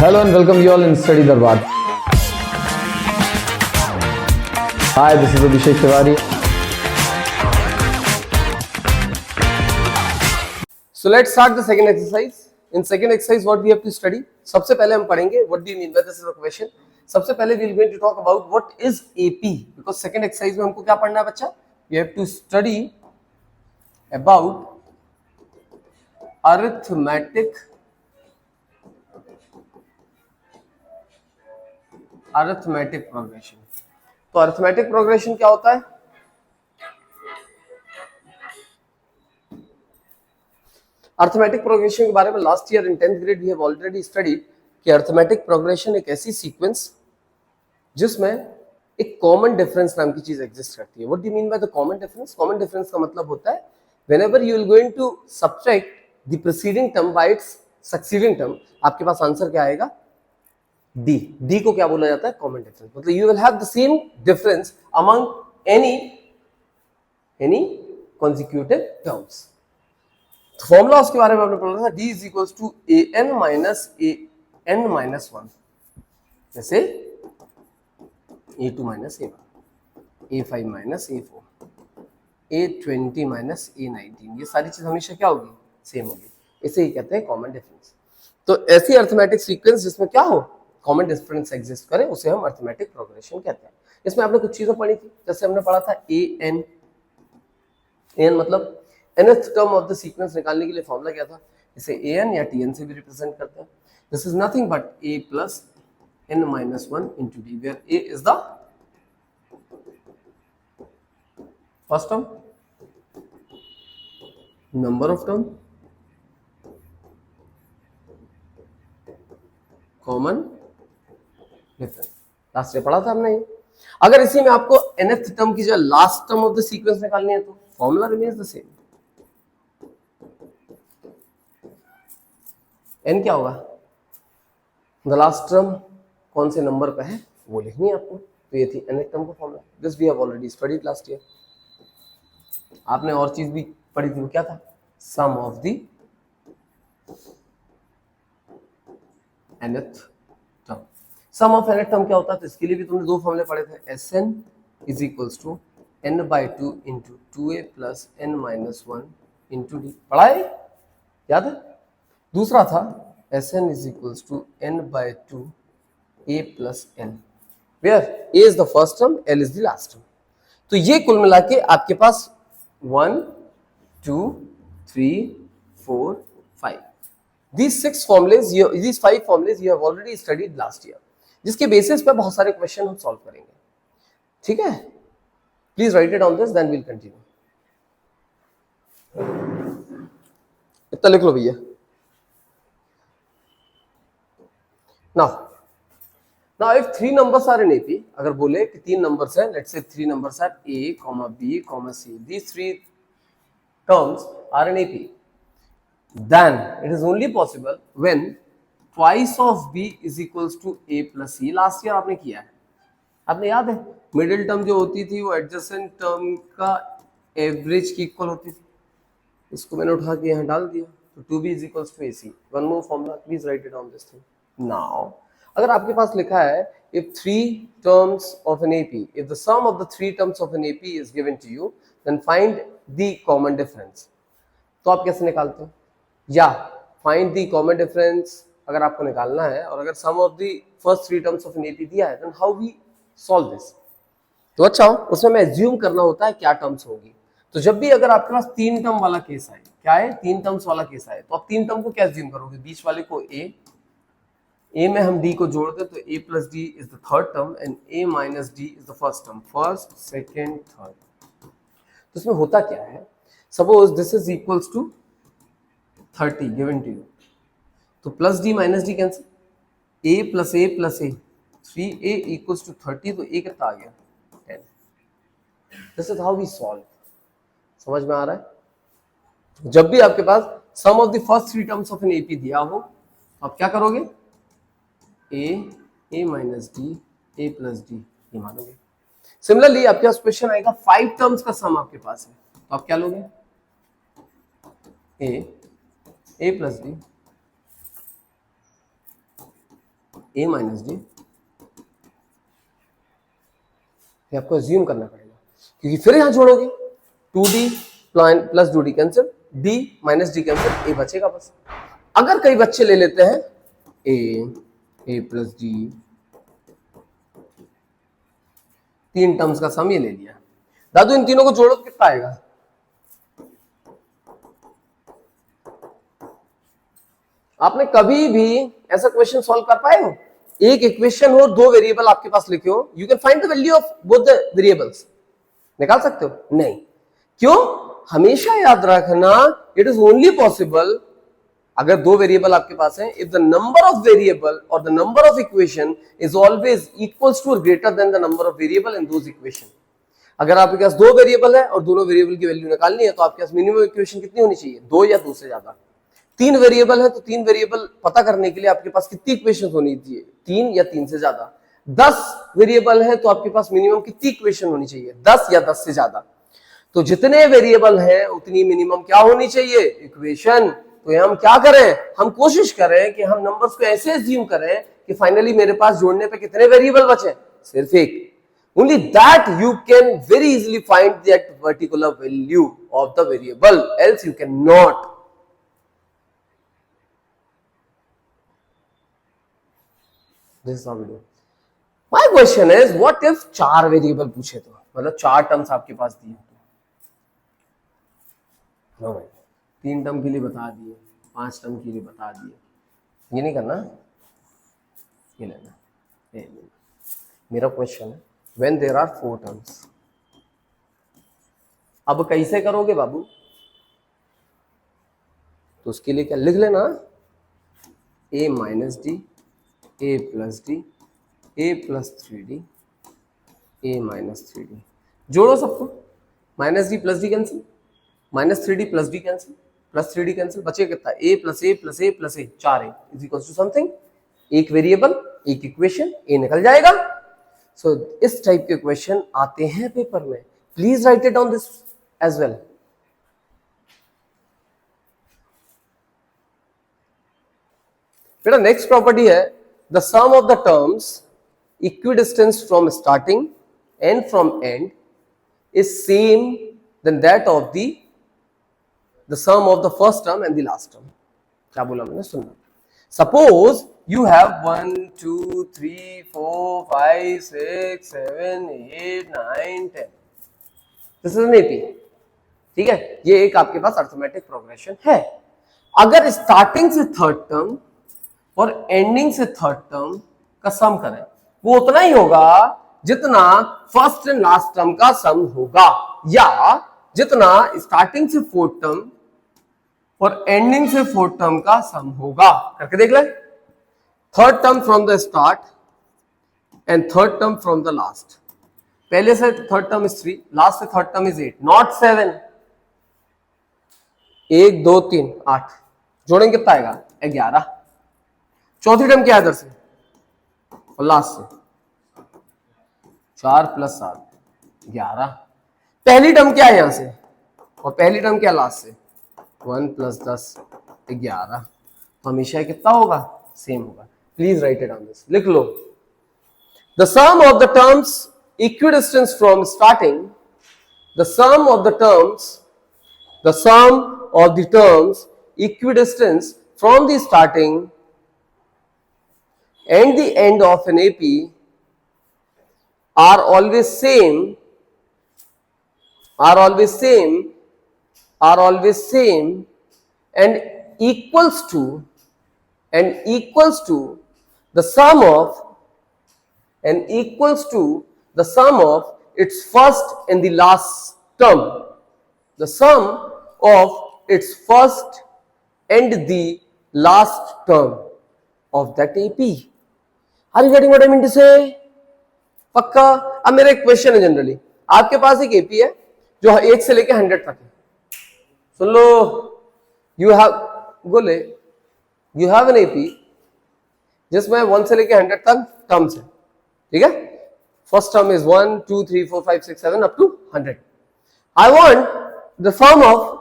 Hello and welcome you all in Study Darbar. Hi, this is Abhishek Tiwari. So let's start the second exercise. In second exercise, what we have to study? सबसे पहले हम पढ़ेंगे what do you mean by this is a question. सबसे पहले we are going to talk about what is AP because second exercise में हमको क्या पढ़ना है बच्चा? We have to study about arithmetic progression. तो अरिथमेटिक प्रोग्रेशन क्या होता है? अरिथमेटिक प्रोग्रेशन के बारे में last year in 10th grade we have already studied कि अरिथमेटिक प्रोग्रेशन एक ऐसी सीक्वेंस जिसमें एक कॉमन डिफरेंस नाम की चीज एग्जिस्ट करती है. What do you mean by the common difference? Common difference का मतलब होता है whenever you will going to subtract the preceding term by its succeeding term, आपके पास आंसर क्या आएगा? डी. डी को क्या बोला जाता है? Common difference. मतलब you will have the same difference among any consecutive terms. Formula उसके बारे में आपने पढ़ा था. d is equals to an minus an minus 1, जैसे a2 minus a1, a5 minus a4, a20 minus a19. ये सारी चीज हमेशा क्या होगी? सेम होगी. इसे ही कहते हैं कॉमन डिफरेंस. तो ऐसी अरिथमेटिक सीक्वेंस जिसमें क्या हो? कॉमन डिफरेंस एग्जिस्ट करे उसे हम अरिथमेटिक प्रोग्रेशन कहते हैं. इसमें आपने कुछ चीजें पढ़ी थी. जैसे हमने पढ़ा था an मतलब nth term of the sequence निकालने के लिए फॉर्मूला क्या था? इसे an या tn से भी रिप्रेजेंट करते हैं. This is nothing but a plus n minus 1 into d, where a is the first term, number of term, common difference. Last year पढ़ा था हमने ये. अगर इसी में आपको nth टर्म की जो last term of the sequence निकालनी है तो formula remains the same. n क्या होगा? द लास्ट टर्म कौन से नंबर पे है वो लिखनी है आपको. तो ये थी nth टर्म का formula. This we have already studied last year. आपने और चीज भी पढ़ी थी, वो क्या था? Sum of the nth term. Sum of nth term क्या होता है? तो इसके लिए भी तुमने दो फॉर्मूले पढ़े थे. Sn is equals to n by 2 into 2a plus n minus 1 into d. पढ़ा है? याद है? दूसरा था Sn is equals to n by 2 a plus n, where a is the first term, l is the last term. तो ये कुल मिला के आपके पास 1, 2, 3, 4, 5. These 6 formulas, these 5 formulas you have already studied last year, जिसके बेसिस पे बहुत सारे क्वेश्चन हम सॉल्व करेंगे. ठीक है? Please write it on this, then will continue. इतना लिख लो भैया. Now if 3 numbers are in AP, अगर बोले कि 3 numbers हैं, let's say 3 numbers are A, B, C. These 3 terms are in AP. Then it is only possible when twice of B is equals to A plus C. Last year आपने किया है, आपने याद है? मिडिल टर्म जो होती थी वो एडजेसेंट टर्म का एवरेज की इक्वल होती थी. इसको मैंने उठा के यहाँ डाल दिया. तो 2B is equals to AC. One more formula, please write it on this thing. Now, अगर आपके पास लिखा है if 3 terms of an AP, if the sum of the 3 terms of an AP is given to you, then find the common difference. तो आप कैसे निकालते हो? या find the common difference अगर आपको निकालना है, और अगर sum of the first 3 terms of an AP दिया है, then how we solve this? तो अच्छा हो, उसमें मैं assume करना होता है क्या टर्म्स होगी. तो जब भी अगर आपके पास 3 टर्म वाला केस आए, क्या है? 3 टर्म्स वाला केस आए, तो आप 3 टर्म को क्या assume करोगे? बीच वाले को A में हम D को जोड़ दें तो A plus D is the third term and A minus D is the first term. First, second, third. तो इसमें होता क्या है? Suppose this is equals to 30 given to you, तो plus D minus D cancel. A plus A plus A, 3A equals to 30. तो A कितना आ गया? 10. This is how we solve. समझ में आ रहा है? जब भी आपके पास सम of the first 3 terms of an AP दिया हो, तो आप क्या करोगे? A minus d, A plus d, ये मानोगे. सिमिलरली आपके पास क्वेश्चन आएगा 5 टर्म्स का सम आपके पास है, तो आप क्या लोगे? A plus d a minus D, आपको अज्यूम करना पड़ेगा क्योंकि फिर यहां जोड़ोगे 2d plus 2d cancel, d minus D cancel, a बचेगा बस। अगर कई बच्चे ले लेते हैं a प्लस डी, 3 टर्म्स का सम ये ले लिया, दादू इन तीनों को जोड़ो तो कितना आएगा? आपने कभी भी ऐसा क्वेश्चन सॉल्व कर पाए हो? एक इक्वेशन हो, 2 वेरिएबल आपके पास लिखे हो, you can find the value of both the variables, निकाल सकते हो? नहीं। क्यों? हमेशा याद रखना, इट इज ओनली पॉसिबल अगर 2 वेरिएबल आपके पास हैं, if the number of variable और the number of equation is always equals to और greater than the number of variable in those equation. अगर आपके पास 2 वेरिएबल है और दोनों वेरिएबल की वैल्यू निकालनी है तो आपके पास मिनिमम इक्वेशन कितनी होनी चाहिए? 2 या 2 से ज्यादा। 3 वेरिएबल है तो 3 वेरिएबल पता करने के लिए आपके पास कितनी इक्वेशन होनी चाहिए? 3 या 3 से ज्यादा। 10 वेरिएबल है तो आपके पास मिनिमम कितनी इक्वेशन होनी चाहिए? 10 या 10 से ज्यादा। तो जितने वेरिएबल हैं उतनी मिनिमम क्या होनी चाहिए? इक्वेशन। तो हम क्या करें? हम कोशिश करें कि हम नंबर्स को ऐसे अज्यूम करें कि फाइनली मेरे पास जोड़ने पे कितने वेरिएबल बचे? सिर्फ एक। Only that you can very easily find that particular value of the variable, else you cannot. This is how we do. My question is, what if 4 variable पूछे तो, मतलब 4 टर्म्स आपके पास दिए तो? नो भाई, 3 टर्म के लिए बता दिए, 5 टर्म के लिए बता दिए, ये नहीं करना, ये लेना, ये लेना। मेरा क्वेश्चन है, when there are 4 terms, अब कैसे करोगे बाबू? तो उसके लिए क्या लिख लेना? a minus d, a plus d, a plus 3d, a minus 3d, जोड़ो सबको, minus d plus d cancel, minus 3d plus d cancel, plus 3d cancel, बचे कितना? a plus a plus a plus a, 4a is equal to something, एक variable, एक equation, a निकल जाएगा। सो इस type के क्वेश्चन आते हैं पेपर में, please write it down this as well. बेटा नेक्स्ट प्रॉपर्टी है, the sum of the terms equidistance from starting and from end is same then that of the sum of the first term and the last term. क्या बोला मैंने? सुनना। Suppose you have 1 2 3 4 5 6 7 8 9 10, this is an AP, ठीक है? ये एक आपके पास arithmetic progression है। अगर स्टार्टिंग से थर्ड टर्म और एंडिंग से थर्ड टर्म का सम करें, वो उतना ही होगा जितना फर्स्ट एंड लास्ट टर्म का सम होगा, या जितना स्टार्टिंग से फोर्थ टर्म और एंडिंग से फोर्थ टर्म का सम होगा। करके देख ले। Third term from the start and third term from the last. पहले से थर्ड टर्म इज 3, लास्ट से थर्ड टर्म इज 8, नॉट 7। 1 2 3 8, जोड़ेंगे कितना आएगा? 11। चौथी टर्म क्या है इधर से और लास्ट से? 4 प्लस 7 11। पहली टर्म क्या है यहां से और पहली टर्म क्या लास्ट से? 1 प्लस 10 11। तो हमेशा कितना होगा? सेम होगा। Please write it on this, लिख लो। The sum of the terms equidistance from starting, the sum of the terms, the sum of the terms equidistance from the starting and the end of an AP are always same, are always same, are always same and equals to the sum of, and equals to the sum of its first and the last term, the sum of its first and the last term of that AP. Are you getting what I mean to say? पक्का? अब मेरा एक question है, generally आपके पास एक AP है जो 1 से लेके 100 तक है। सुन लो, यू हैव बोले यू हैव एन एपी जिसमें 1 से लेके 100 तक टर्म्स है, ठीक है? First term is 1 2 3 4 5 6 7 up to 100. I want the sum of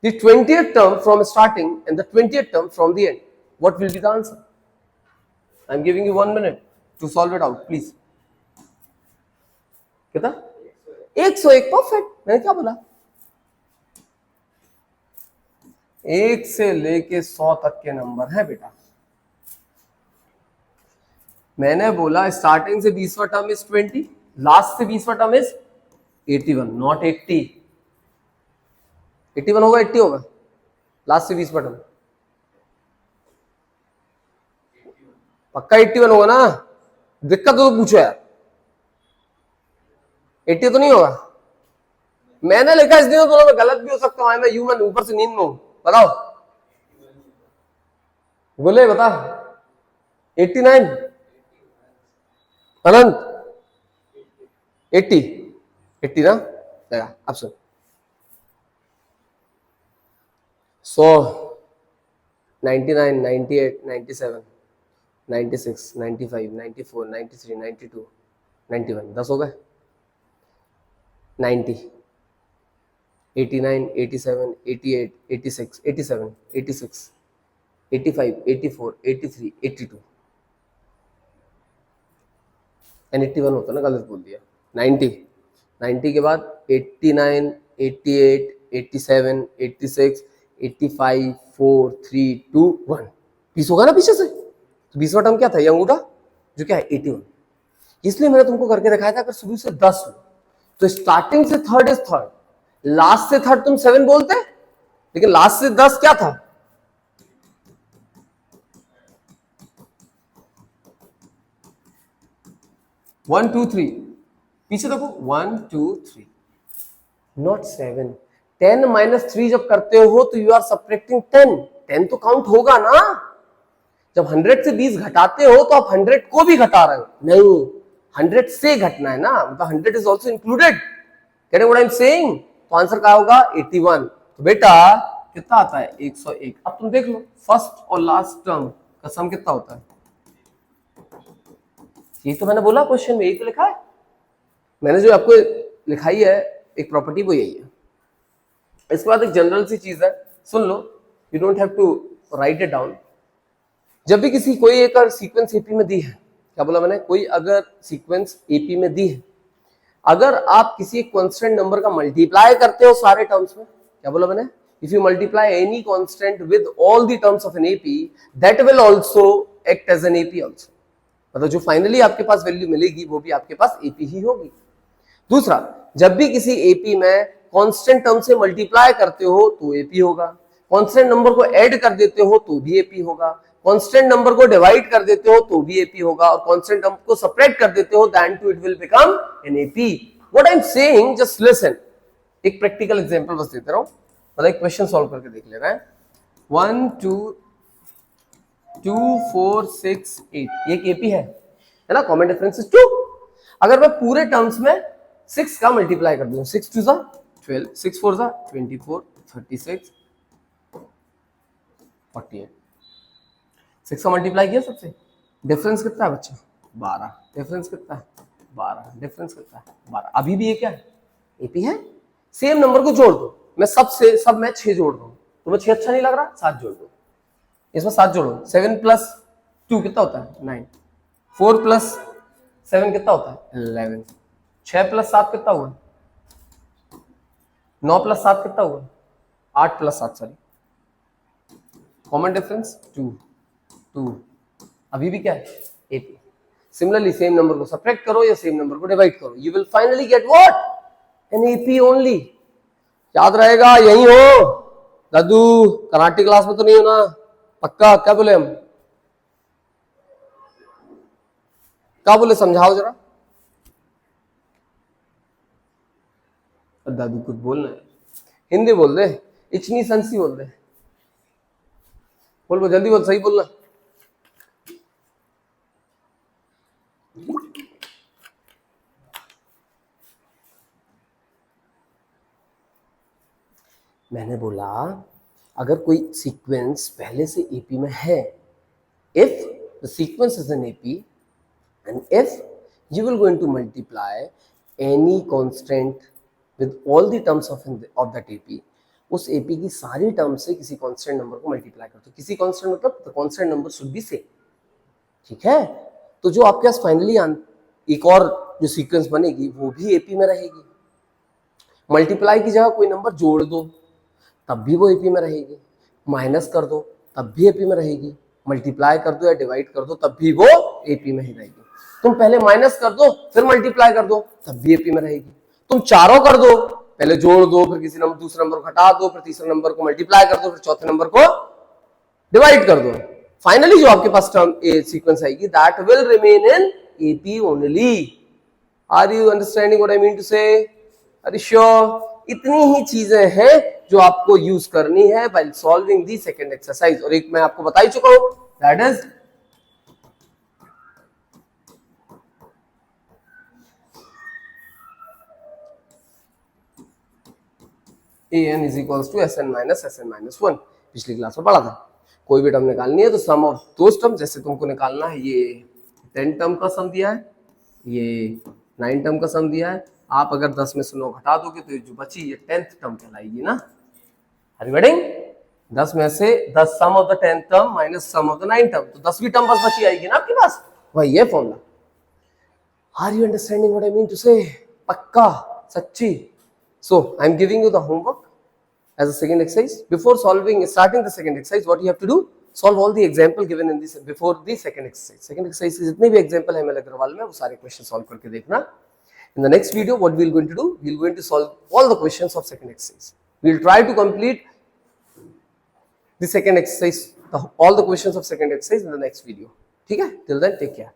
the 20th term from starting and the 20th term from the end. What will be the answer? I am giving you 1 minute to solve it out please. कितना? 101। Perfect. मैंने क्या बोला? 1 से लेके 100 तक के number है बेटा। मैंने बोला स्टार्टिंग से 20वां टर्म इज 20, लास्ट से 20वां टर्म इज 81, नॉट 80। 81 होगा, 80 होगा लास्ट से 20वां टर्म। पक्का 81 होगा ना? दिक्कत तो पूछो यार। 80 तो नहीं होगा? मैंने लिखा इसलिए तो मैं गलत भी हो सकता हूं। मैं ह्यूमन, ऊपर से नींद में हूं। बताओ, बोले बता। 89 अनंत 80 80 ना देगा। अब सुन, 100 99 98 97 96 95 94 93 92 91 10 हो गए। 90 89 87 88 86 87 86 85 84 83 82 एंड 81 होता ना, गलत बोल दिया। 90 90 के बाद 89 88 87 86 85 4 3 2 1 20 होगा ना पीछे से। तो 20वां टर्म क्या था? ये अंगूठा जो क्या है 81। इसलिए मैंने तुमको करके दिखाया था, अगर शुरू से 10 हो तो स्टार्टिंग से थर्ड इज थर्ड, लास्ट से थर्ड तुम 7 बोलते, लेकिन लास्ट से 10 क्या था? वन टू थ्री, पीछे देखो 1 2 3, नॉट 7। 10 माइनस 3 जब करते हो तो यू आर सब्ट्रैक्टिंग 10। 10 तो काउंट होगा ना। जब 100 से 20 घटाते हो तो आप 100 को भी घटा रहे हो। नहीं, 100 से घटना है ना, मतलब 100 is also included. Getting what I'm saying? तो आंसर क्या होगा? 81। तो बेटा कितना आता है? 101। अब तुम देख लो फर्स्ट और लास्ट टर्म का सम कितना होता है। ये तो मैंने बोला क्वेश्चन में, यही तो लिखा है। मैंने जो आपको लिखाई है एक प्रॉपर्टी, वो यही है। इसके बाद एक जनरल सी चीज है, सुन लो, you don't have to write it down. जब भी किसी कोई एक सीक्वेंस एपी में दी है, क्या बोला मैंने? कोई अगर सीक्वेंस एपी में दी है, अगर आप किसी एक कांस्टेंट नंबर का मल्टीप्लाई करते हो सारे टर्म्स में, क्या बोला मैंने? If you multiply any constant with all the terms of an AP, that will also act as an AP also. मतलब जो फाइनली आपके पास वैल्यू मिलेगी वो भी आपके पास एपी ही होगी। दूसरा, जब भी किसी एपी में कांस्टेंट टर्म से मल्टीप्लाई करते हो तो एपी होगा, कांस्टेंट नंबर को ऐड कर देते हो तो भी एपी होगा, कांस्टेंट नंबर को डिवाइड कर देते हो तो भी एपी होगा, और कांस्टेंट नंबर को सेपरेट कर देते हो then to it will become an AP. What I am saying, just listen. एक प्रैक्टिकल एग्जांपल बस देते रहो, मतलब एक क्वेश्चन सॉल्व करके देख ले रहे हैं। 1 2 2 4 6 8, ये एक एपी है ना? Common difference is 2। अगर मैं पूरे टर्म्स में 6 का मल्टीप्लाई कर दूं, 6 2 12, 6 4 24, 36 48, 6 का मल्टीप्लाई किया सबसे, डिफरेंस कितना है बच्चा? 12। डिफरेंस कितना है? 12। डिफरेंस कितना है? 12। अभी भी ये क्या है? एपी है। सेम नंबर को जोड़ दो, मैं सब मैं 6 जोड़ दूं, तुम्हें 6 अच्छा नहीं लग रहा? 7 जोड़ दो, इसमें 7 जोड़ो। 7 प्लस 2 कितना होता है? 9। 4 प्लस 7 कितना होता है? 11। 6 प्लस 7 कितना हुआ? 9 प्लस 7 कितना हुआ? 8 प्लस 7, सॉरी। Common difference 2 2। अभी भी क्या है? एपी। सिमिलरली सेम नंबर को सब्ट्रैक्ट करो या सेम नंबर को डिवाइड करो, you will finally get what? An AP only. याद रहेगा, यही हो दादू, कराटे क्लास में तो नहीं हो ना? पक्का? क्या बोले हम? क्या बोले? समझाओ जरा। दादू कुछ बोलना है, हिंदी बोल दे, इचनी संसी बोल दे। बोल जल्दी बोल, सही बोलना। मैंने बोला अगर कोई सीक्वेंस पहले से एपी में है, if the sequence is an AP and if you will going to multiply any constant with all the terms of that AP, उस AP की सारी टर्म से किसी कांस्टेंट नंबर को मल्टीप्लाई कर दो। किसी कांस्टेंट मतलब the constant number should be same. ठीक है, तो जो आपके पास फाइनली एक और जो सीक्वेंस बनेगी वो भी एपी में रहेगी। मल्टीप्लाई की जगह कोई नंबर जोड़ दो तब भी वो एपी में रहेगी, माइनस कर दो तब भी एपी में रहेगी, मल्टीप्लाई कर दो या डिवाइड कर दो तब भी वो एपी में ही रहेगी। तुम पहले माइनस कर दो फिर मल्टीप्लाई कर दो तब भी एपी में रहेगी। तुम चारों कर दो, पहले जोड़ दो फिर किसी नंबर दूसरे नंबर को हटा दो फिर तीसरे नंबर को मल्टीप्लाई कर दो फिर चौथे नंबर को डिवाइड कर दो, फाइनली जो आपके पास टर्म सीक्वेंस आएगी that will remain in AP only. Are you understanding what I mean to say? Are you sure? इतनी ही चीजें हैं जो आपको यूज करनी है while solving the second exercise, और एक मैं आपको बता ही चुका हूं that is an is equals to sn minus 1। पिछली क्लास में पढ़ा था। कोई भी टर्म निकालनी है तो सम ऑफ दोस टर्म, जैसे तुमको निकालना है ये 10 टर्म का सम दिया है, ये 9 टर्म का सम दिया है, आप अगर 10 में से 9 घटा दोगे तो जो बची ये 10th टर्म कहलाएगी ना। Are you getting? 10 में से 10 sum of the 10th term minus sum of the 9th term, तो 10वीं टर्म बस बची आएगी ना आपके पास, वही है formula. Are you understanding what I mean to say? पक्का? सच्ची? So I am giving you the homework as a second exercise. Before starting the second exercise, what you have to do? Solve all the example given in this before the second exercise. Second exercise के जितने भी example है ML Agarwal में वो सारे question solve करके देखना। In the next video, what we are going to do? We are going to solve all the questions of second exercise. We will try to complete the second exercise, all the questions of second exercise in the next video. ठीक है? Till then, take care.